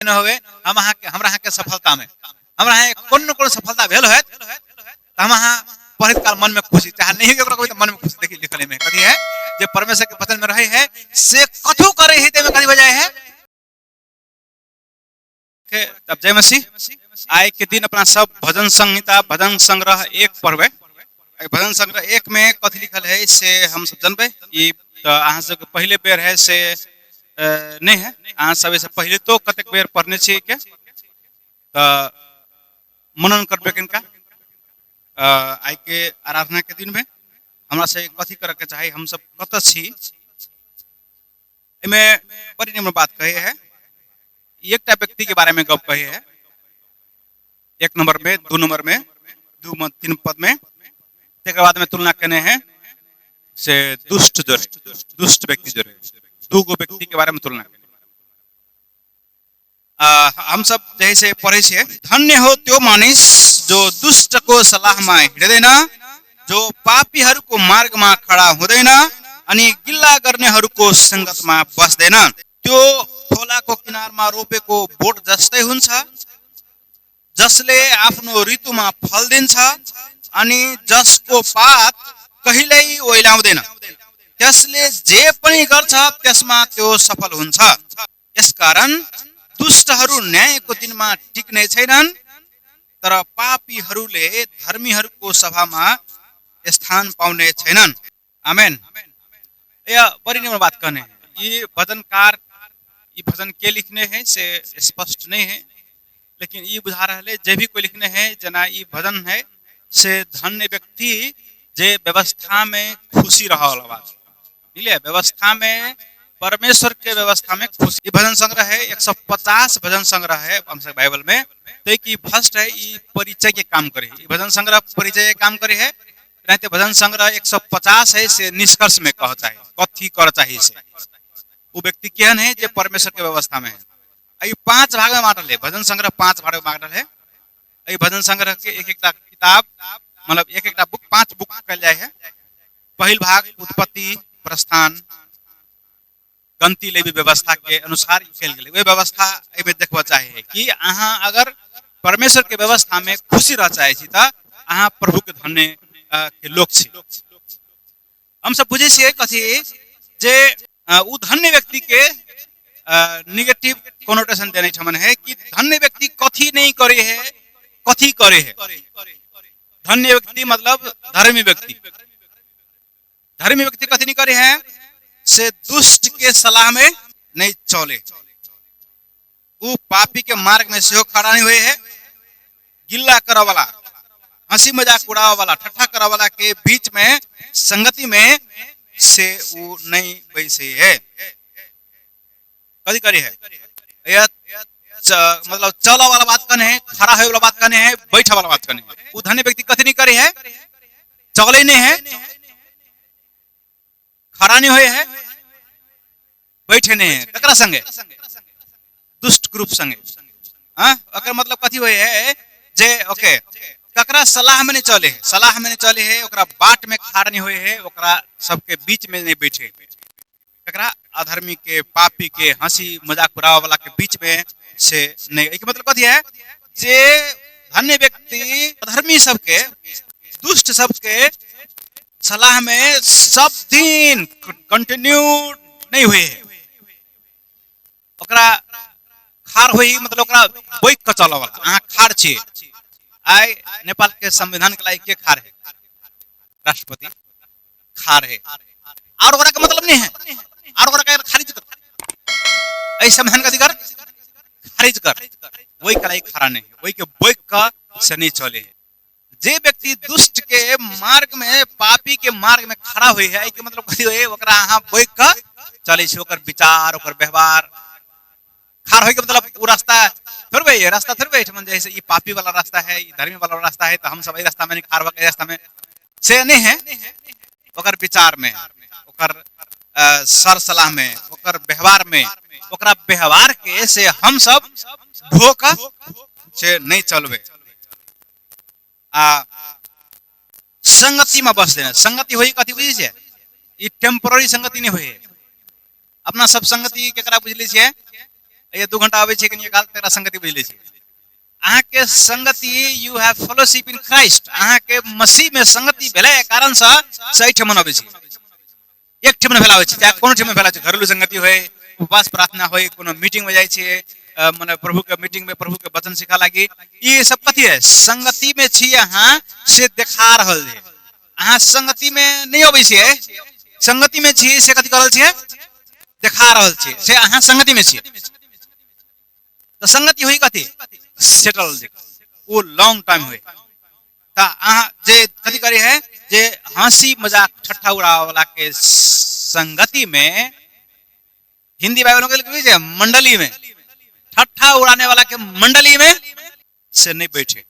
न होवे हम अहाँ के हमरा अहाँ के सफलता में हमरा अहाँ कोन सफलता भेल है हम अहाँ पढ़ित काल मन में खुशी चाहे नहीं के कोई मन में खुशी देखी लिखले में कथी है जे परमेश्वर के वचन में रहे है से कथु करे ही ते में कथी बजाय है तब जय मसीह आज के दिन अपना सब भजन संहिता भजन संग्रह 1 पढ़बे भजन संग्रह 1 में कथी लिखल है से हम सब जानबे ई तो अहाँ सब पहले बेर है से नहीं है अहाँ सब से पहले तो कतेक बेर पढ़ने छे के तो मनन करबे किनका आज के आराधना के दिन में हमरा से कथी करे के चाहे हम सब कत छी एमे बड़ी निम्न बात कहे है एकटा व्यक्ति के बारे में गप कहे है 1 नंबर में 2 नंबर में 3 पद में तेकर बाद में तुलना करने हैं से दुष्ट व्यक्ति जो दो गो व्यक्ति के बारे में तुलना करने हम सब जैसे पढ़े छे धन्य हो त्यो मानिस जो दुष्ट को सलाह में हिँड्दैन जो पापीहरूको मार्गमा खडा हुँदैन अनि गिल्ला गर्नेहरूको संगतमा बस्दैन त्यो खोलाको किनारमा रोपेको बोट जस्तै हुन्छ जसले आफ्नो ऋतुमा फल दिन्छ अनि जसको पात कहिल्यै ओइलाउँदैन त्यसले जे पनि गर्छ त्यसमा त्यो सफल हुन्छ यसकारण दुष्टहरू न्यायको दिनमा टिक्ने छैनन् तर पापीहरूले धर्मीहरूको सभामा स्थान पाउने छैनन् आमेन यह बड़ी निम्न बात कहने ये भजनकार ये भजन के लिखने हैं से स्पष्ट नहीं है लेकिन ये बुझा रहे जे भी कोई लिखने हैं जना ये भजन है से धन्य व्यक्ति जे व्यवस्था में खुशी रहा वाला बात मिले व्यवस्था में परमेश्वर के व्यवस्था में खुशी ये भजन संग्रह है 150 भजन संग्रह है हम सब बाइबल में तो कि फर्स्ट है ये परिचय के काम करे ये भजन संग्रह परिचय के काम करे है रहते भजन संग्रह 150 है से निष्कर्ष में कह चाहे कथी कर चाहिए से वो व्यक्ति केहन है जो परमेश्वर के व्यवस्था में है ये 5 भाग में बांटल है भजन संग्रह 5 भाग में बांटल है ये भजन संग्रह के एक किताब मतलब एक बुक 5 बुक कल जाए है पहल भाग उत्पत्ति प्रस्थान गंती लेवी व्यवस्था के अनुसार खेल गेले वे व्यवस्था एमे देखबा चाहे कि अहाँ अगर परमेश्वर के व्यवस्था में खुशी रह चाहे छी त अहाँ प्रभु के धन्य के लोग छी हम सब बुझे छिए कथी जे उ धन्य व्यक्ति के नेगेटिव कोनोटेशन देने छमन है कि धन्य व्यक्ति कथी नहीं करे है कथी करे है धन्य व्यक्ति मतलब धर्मी व्यक्ति कथी नहीं करे है से दुष्ट के सलाह में नहीं चले वो पापी के मार्ग में से खड़ा नहीं हुए है गिल्ला करा वाला हंसी मजाक उड़ावा वाला ठट्ठा करा वाला के बीच में संगति में से वो नहीं बैसे है कदी करी है यह मतलब चला वाला बात करने है खड़ा है वाला बात करने है बैठा वाला बात करने है वो धन्य व्यक्ति कथी नहीं करे है चले नहीं है खड़ा नहीं हुए है बैठे नहीं है ककरा संगे दुष्ट ग्रुप संगे हां ओकर मतलब कथी होय है जे ओके ककरा सलाह में नहीं चले है सलाह में नहीं चले है ओकरा बाट में खाड़ नहीं हुए है ओकरा सबके बीच में नहीं बैठे ककरा अधर्मी के पापी के हंसी मजाक उड़ावा वाला के बीच में से नहीं एक मतलब कथी है जे धन्य व्यक्ति अधर्मी सबके दुष्ट सबके सलाह में सब दिन कंटिन्यू नहीं हुए है ओकरा खार होई मतलब ओकरा बोइक के चला वाला अहाँ खार छी आइ नेपाल के संविधान के लायक के खार है राष्ट्रपति खार है और ओकरा का मतलब नहीं है और ओकरा का खारिज कर ऐ संविधान का अधिकार खारिज कर वही के लायक खड़ा नहीं वही के बोइक का से नहीं चले है जे व्यक्ति दुष्ट के मार्ग में पापी के मार्ग में खड़ा हुई है के मतलब कथी होय ओकरा अहाँ बोइक का चले छी ओकर विचार ओकर व्यवहार खार होय के मतलब वो रास्ता थोड़बे ये रास्ता थोड़बे मन जैसे ये पापी वाला रास्ता है ये धर्मी वाला रास्ता है तो हम सब ए रास्ता में नहीं खार के रास्ता में से नहीं है ओकर विचार में ओकर सर सलाह में ओकर व्यवहार में ओकरा व्यवहार के से हम सब धोखा से नहीं चलबे संगति में बस देना संगति होई कथी बुझी छे ई टेम्पररी संगति नहीं होई अपना सब संगति केकरा बुझले छे ये 2 घंटा आवे छे कि काल तेरा संगति बुझले छे अहाँ के संगति you have fellowship in Christ अहाँ के मसीह में संगति भेले कारण से सही ठमन आवे छे एक ठमन भेलावे छे चाहे कोनो ठमन भेला छे घरेलू संगति होय उपवास प्रार्थना होय कोनो मीटिंग में जाय छे माने प्रभु के मीटिंग में प्रभु के वचन सिखा लागी ये सब कथी है संगति में छी अहाँ से देखा रहल है अहाँ संगति में नहीं आवे छे संगति में छी से कथी करल छे देखा रहल छे से अहाँ संगति में छी तो संगति हुई कथी सेटल वो लॉन्ग टाइम हुए ता अहाँ जे कथी करे है जे हंसी मजाक ठट्ठा उड़ावे वाला के संगति में हिंदी बाइबल में लिखी है मंडली में ठट्ठा उड़ाने वाला के मंडली में से नहीं बैठे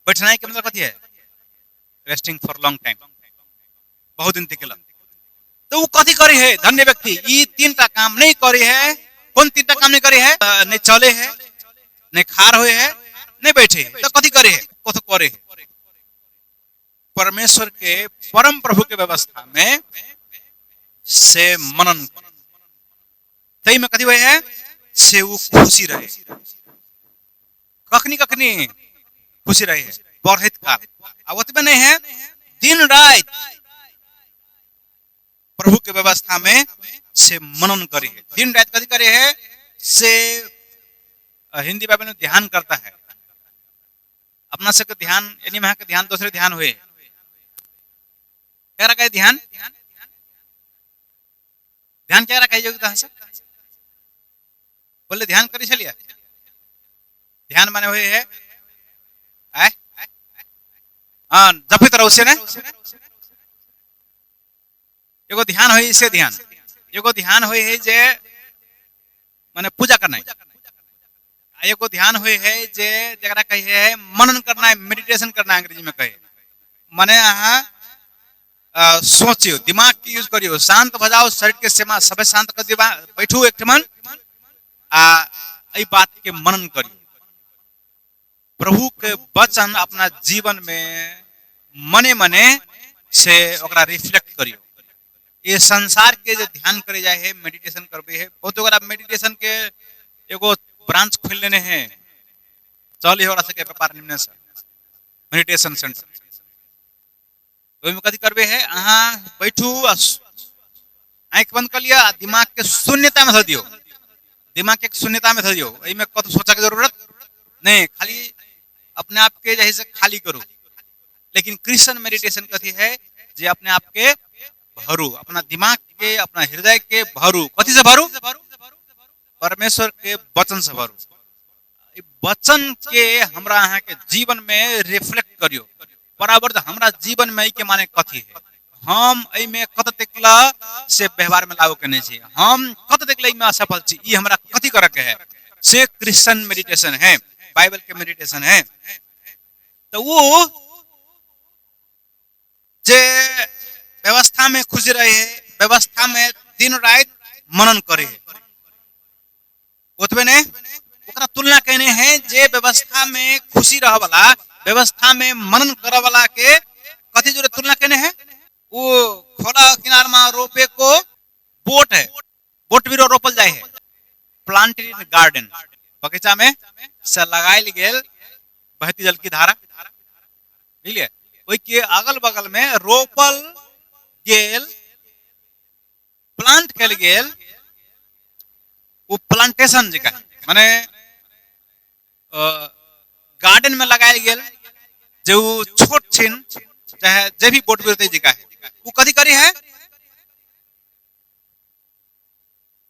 बैठना के मतलब कथी है रेस्टिंग फॉर लॉन्ग टाइम बहुत दिन तक तो वो कथी करे है धन्य व्यक्ति ये 3टा काम नहीं करे है कौन 3टा काम नहीं करे है नहीं चले है नहीं खार हुए है नहीं बैठे तो कथी करे है कथो करे है परमेश्वर के परम प्रभु के व्यवस्था में से मनन तई में कथी हुए है से वो खुशी रहे कखनी कखनी खुशी रहे है बढ़त का आवत में नहीं है दिन रात प्रभु के व्यवस्था में से मनन करे है दिन रात कथी करे है से हिंदी बाइबल में ध्यान करता है अपना सबके ध्यान यानी वहां के ध्यान दूसरे ध्यान हुए क्या रखा है ध्यान ध्यान क्या रखा है योग्यता से बोले ध्यान करी चलिए ध्यान माने हुए है हाँ जब तरह उससे ने एगो ध्यान होई से ध्यान एगो ध्यान होई है जे माने पूजा करना है एगो ध्यान होई है जे जकरा कहे है मनन करना है मेडिटेशन करना है अंग्रेजी में कहे माने अहाँ सोचियो दिमाग के यूज करियो शांत भजाओ शरीर के सेमा सब शांत कर दिबा बैठू एक मन बात के मनन करियो प्रभु के वचन अपना जीवन में मने मने से ओकरा रिफ्लेक्ट करियो ये संसार के जो ध्यान करे जाए है मेडिटेशन करबे है बहुत ओकरा मेडिटेशन के एगो ब्रांच खोल लेने हैं चल ही हो सके व्यापार निम्न से मेडिटेशन सेंटर तो में कथी करबे है अहाँ बैठू आंख बंद कर लिया दिमाग के शून्यता में धर दियो दिमाग के शून्यता में धर दियो एही में कतो सोचा के जरूरत नहीं खाली अपने आप के जैसे खाली करो लेकिन क्रिश्चियन मेडिटेशन कथी है जे अपने आप के भरू अपना दिमाग के अपना हृदय के भरू कथी से भरू परमेश्वर के वचन से भरू वचन के हमरा अहाँ के जीवन में रिफ्लेक्ट करियो बराबर हमरा जीवन में के माने कथी है हम एई में कत तकला से व्यवहार में लागू करने छी हम कत तकला में असफल छी ई हमरा कथी करे के है से क्रिश्चियन मेडिटेशन है बाइबल के मेडिटेशन है तो वो जे व्यवस्था में खुश रहे है व्यवस्था में दिन रात मनन करे है ओतबे ने ओकरा तुलना कहने हैं जे व्यवस्था में खुशी रह वाला व्यवस्था में मनन करे वाला के कथी जोरे तुलना कहने हैं वो खोला किनार में रोपे को बोट है बोट भी रोपल जाए है प्लांटेड इन गार्डन बगीचा में से लगायल गेल बहती जल की धारा बुझलिए ओई के अगल बगल में रोपल गेल प्लांट कल गेल वो प्लांटेशन जगह माने गार्डन में लगायल गेल जो छोट छिन चाहे जे भी बोट बिरते जगह है वो कथी करी है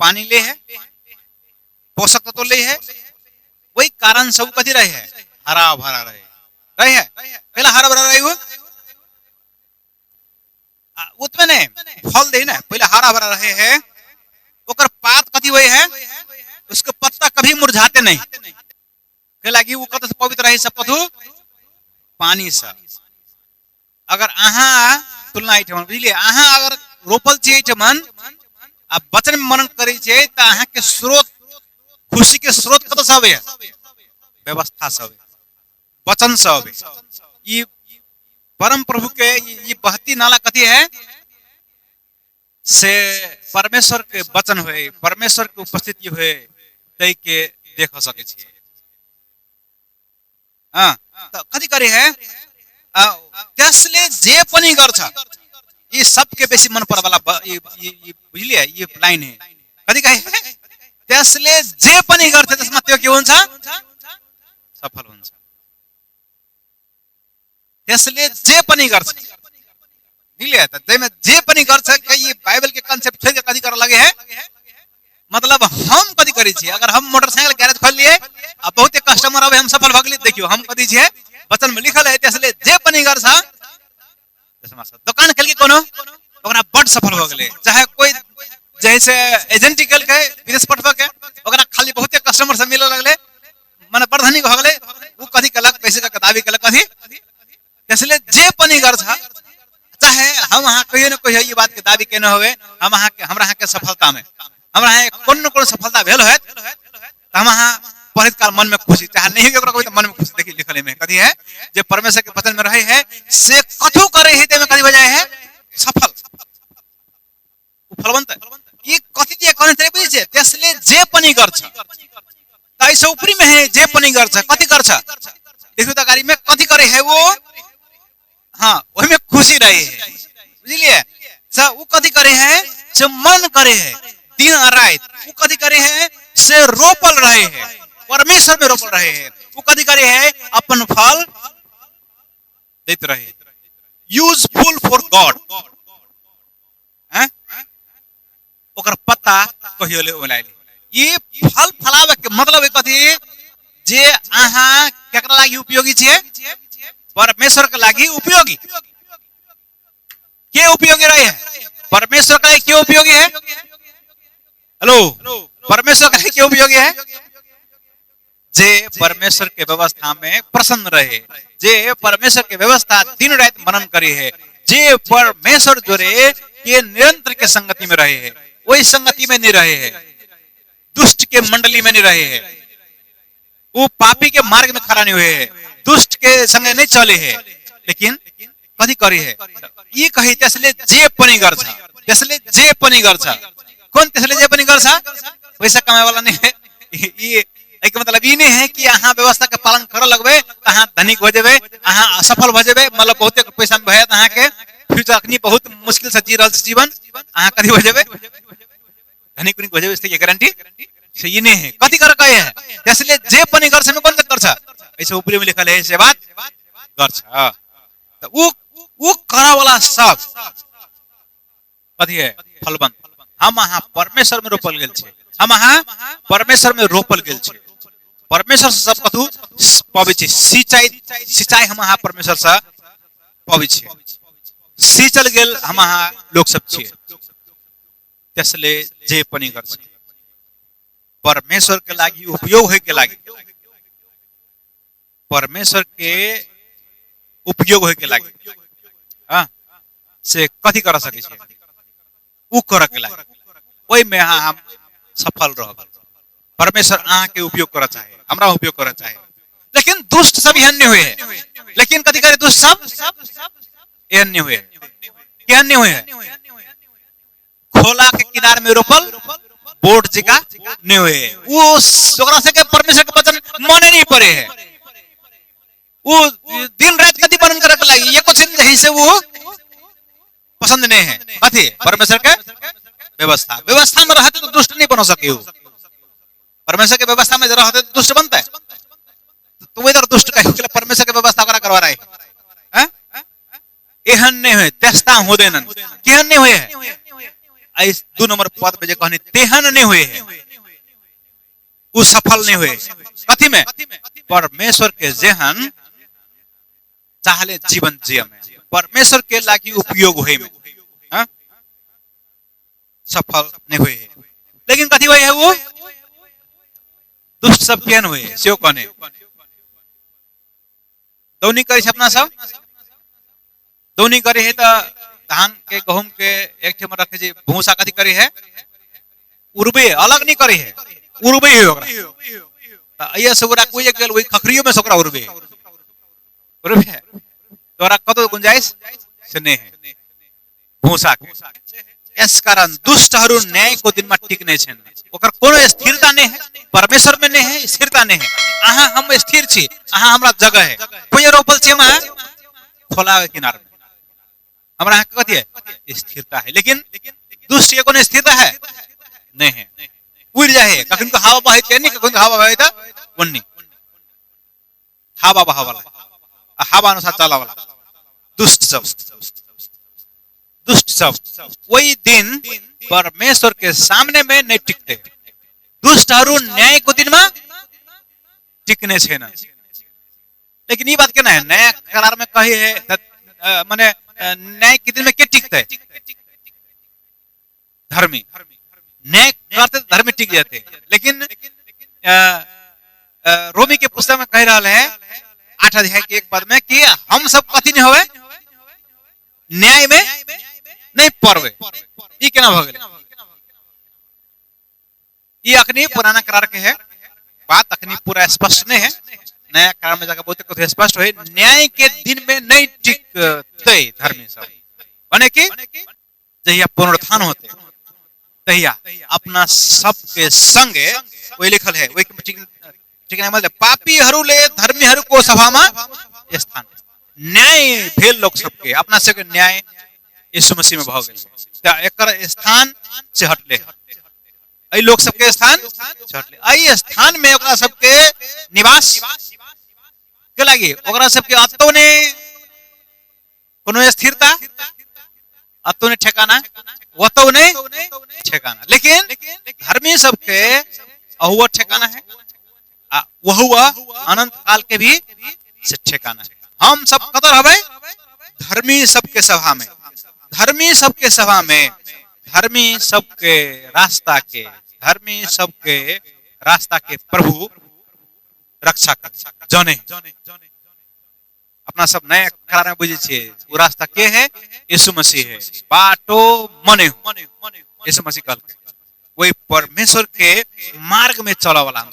पानी ले है पोषक तत्व ले है वही कारण सब कथी रहे है हरा भरा रहे है पहला हरा भरा रहे हो उतने ने फल दे ना पहले हरा भरा रहे है ओकर पात कथी हुए है उसके पत्ता कभी मुरझाते नहीं के लागी वो कत से पवित्र रहे सब कथू पानी से अगर अहाँ तुलना ठमन बुझलिए अहाँ अगर रोपल छियै ठमन आ वचन में मनन करै छियै त अहाँ के स्रोत खुशी के स्रोत कत से आवे व्यवस्था से आवे वचन से आवे ई परम प्रभु के ये बहती नाला कथी है से परमेश्वर के वचन हुए परमेश्वर के उपस्थिति हुए तै के देख सके छियै। हाँ, तो कथी करे है त्यसले जे पनि गर्छ, ये सबके बेसी मन पर वाला ये बुझलिए ये लाइन है। कथी कहे त्यसले जे पनि गर्छ त्यसमा त्यो के हुन्छ, सफल हुन्छ। त्यसले जे पनि गर्छ, बुझलिए त त्यसमा जे पनि गर्छ के ये बाइबल के कांसेप्ट छोड़ के कथी करे लगे है, मतलब हम कथी करी छी, अगर हम मोटरसाइकिल गैरेज खोल लिए अब बहुत कस्टमर अब हम सफल भ गेली, देखियो हम कथी छियै वचन में लिखल है त्यसले जे पनि गर्छ दुकान खोल के कोनो ओकरा बड़ सफल हो गेले, चाहे कोई जैसे एजेंट कल के विदेश पठवा के ओकरा खाली बहुत कस्टमर से मिले लगले माने बड़ धनिक हो गेले, वो कथी कलक पैसे का दावी कलक कथी त्यसले जे पनि गर्छ, चाहे हम वहां कहियो न कहियो ये बात के दावी केने होवे हम वहां के हमरा के सफलता में हमरा कोन न कोन सफलता भेल होत त हम वहां परित काल मन में खुशी, चाहे नहीं ओकरा कोई मन में खुशी। देखिए लिखल में कथी है जे परमेश्वर के वचन में रहे है से कथु करे है ते में कथी बजाय है सफल, फलवंत ये कथी जे कोन तरे बुझी छे त्यसले जे पनि गर्छ, त ऐसे ऊपरी में है जे पनि गर्छ कथी गर्छ, देखियो त गाड़ी में कथी करे है वो, हाँ ओहि में खुशी रहे है, बुझलिए स वो कथी करे है से मन करे है दिन और रात, वो कथी करे है से रोपल रहे है परमेश्वर में रोपल रहे है, वो कथी करे है अपन फल देत रहे, यूजफुल फॉर गॉड। हैं ओकर पत्ता कहियो ले ओलाइले, ये फल फलावे के मतलब है कथी जे अहाँ केकरा लागि उपयोगी छे, परमेश्वर के लागि उपयोगी। के उपयोगी रहे है परमेश्वर के लिए, क्यों उपयोगी है, हेलो परमेश्वर के लिए क्यों उपयोगी है, जे परमेश्वर के व्यवस्था में प्रसन्न रहे, जे परमेश्वर के व्यवस्था दिन रात मनन करे है, जे परमेश्वर जोरे के निरंतर के संगति में रहे है, वही संगति में नहीं रहे है, दुष्ट के मंडली में नहीं रहे है, वो पापी के मार्ग में खड़ा नहीं हुए है, दुष्ट के संग नहीं चले है, लेकिन कथी करे है ये कही त्यसले जे पनि गर्छ, त्यसले जे पनि गर्छ, कौन त्यसले जे पनि गर्छ, पैसा कमाए वाला नहीं है, ये एक मतलब ये नहीं है कि अहाँ व्यवस्था के पालन कर लगबे अहाँ धनिक हो जेबे, अहाँ सफल हो जेबे, मतलब बहुते पैसा में भयत अहाँ के फ्यूचर अखनी बहुत मुश्किल से जी रहल जीवन अहाँ कथी हो जेबे धनिक हो जेबे, इसकी गारंटी से ये नहीं है। कथी कर कहे है त्यसले जे पनि गर्छ में कौन गर्छ, ऐसे ऊपरी में लिखल है से बात गर्छ, तो वो करा वाला सब कथी है फलवंत। हम अहाँ परमेश्वर में रोपल गेल छे, हम अहाँ परमेश्वर में रोपल गेल छे, परमेश्वर से सब कथु पावे छे, सिंचाई हम अहाँ परमेश्वर से पावे छे, सिंचल गेल हम अहाँ लोग सब छे, त्यसले जे पनि गर्छ परमेश्वर के लागि उपयोग होय के लागि, परमेश्वर के उपयोग होय के लागि हाँ से कथी कर सके छे उ करे के लागि, ओहि में हम सफल रहब। परमेश्वर अहाँ के उपयोग कर चाहे, हमरा उपयोग कर चाहे, लेकिन दुष्ट सब एहन नहीं हुए है, लेकिन कथी करे दुष्ट सब एहन नहीं हुए, केहन नहीं हुए है, खोला के किनार में रोपल बोट जिका नहीं हुए, वो ओकरा से के परमेश्वर के वचन माने नहीं पड़े है, वो दिन रात कथी पालन करे के लागि, ये कुछ नहीं से वो पसंद नहीं है, कथी परमेश्वर के व्यवस्था, व्यवस्था में रहते तो दुष्ट नहीं बन सके, परमेश्वर के व्यवस्था में रहते तो दुष्ट बनता है, तो वो इधर दुष्ट कहे परमेश्वर के व्यवस्था करा करवा रहे हैं, एहन नहीं हुए तेस्ता हो देनन, केहन नहीं हुए है, इस 2 नंबर पद पे जो कहनी तेहन नहीं हुए है, वो सफल नहीं हुए, कथी में परमेश्वर के जेहन चाहले जीवन जिये में, परमेश्वर के लागी उपयोग होए में सफल नहीं हुए है, लेकिन कथी हुए है वो दुष्ट सब केहन हुए से कने दौनी करे अपना सब दौनी करे है, तो धान के गहूम के एक ठे में रखे जे भूसा कथी करे है उर्बे अलग नहीं करे है, उर्बे है ओकरा, ये सबरा कोई गेल वही खखरियो में सोकरा उर्बे उर्बे तोरा कतो गुंजाइश से नहीं है भूसा के, यस कारण दुष्टहरू न्याय को दिन में टिकने छन्, ओकर कोनो स्थिरता नहीं है, परमेश्वर में नहीं है, स्थिरता नहीं है। अहाँ हम स्थिर छी, अहाँ हमरा जगह है, कोई रोपल छी हम खोला किनार में, हमरा कथी है स्थिरता है। लेकिन दुष्ट के कोनो स्थिरता है नहीं है, उड़ जाए कखन को हवा बहै छै, नहीं कखन को हवा बहै त वन्नी हवा बहा वाला, हवा अनुसार चला वाला दुष्ट सब, दुष्ट सब वही दिन परमेश्वर के सामने में नहीं टिकते। दुष्टहरू न्याय को दिन में टिकने छैन। लेकिन ये बात केना है, नया करार में कही है माने न्याय के दिन में के टिकते, धर्मी न्याय करते धर्मी टिक जाते। लेकिन रोमी के पुस्तक में कह रहा है 8 अध्याय के 1 पद में कि हम सब कथी नहीं होवे, न्याय में नहीं पड़वे। ये केना भ गेल, ये अखनी पुराना करार के है बात, अखनी पूरा स्पष्ट नहीं है। नया करार में जाकर बहुत कुछ स्पष्ट है, न्याय के दिन में नहीं टिकते धर्मी सब। माने कि जहिया पुनरुत्थान होते तहिया अपना सबके संगे वही लिखल है, वही ठीक है मतलब पापीहरूले धर्मीहरूको सभामा स्थान, न्याय भेल लोग सबके, अपना सबके न्याय यीशु मसीह में भ गेल त एकर स्थान से हटले, अई लोग सबके स्थान से हटले। अई स्थान में ओकरा सबके निवास के लागी, ओकरा सबके अतो ने कोनो स्थिरता, अतो ने ठिकाना, वतो ने ठिकाना। लेकिन धर्मी सबके अहुआ ठिकाना है, वहुआ अनंत काल के भी से ठिकाना है। हम सब कतर हवे धर्मी सबके सभा में, धर्मी सबके सभा में, धर्मी सबके रास्ता के, धर्मी सबके रास्ता के प्रभु रक्षा कर जाने। अपना सब नए करार में बुझे छे वो रास्ता के है, यीशु मसीह है। बाटो मने यीशु मसीह कहल, वही परमेश्वर के मार्ग में चला वाला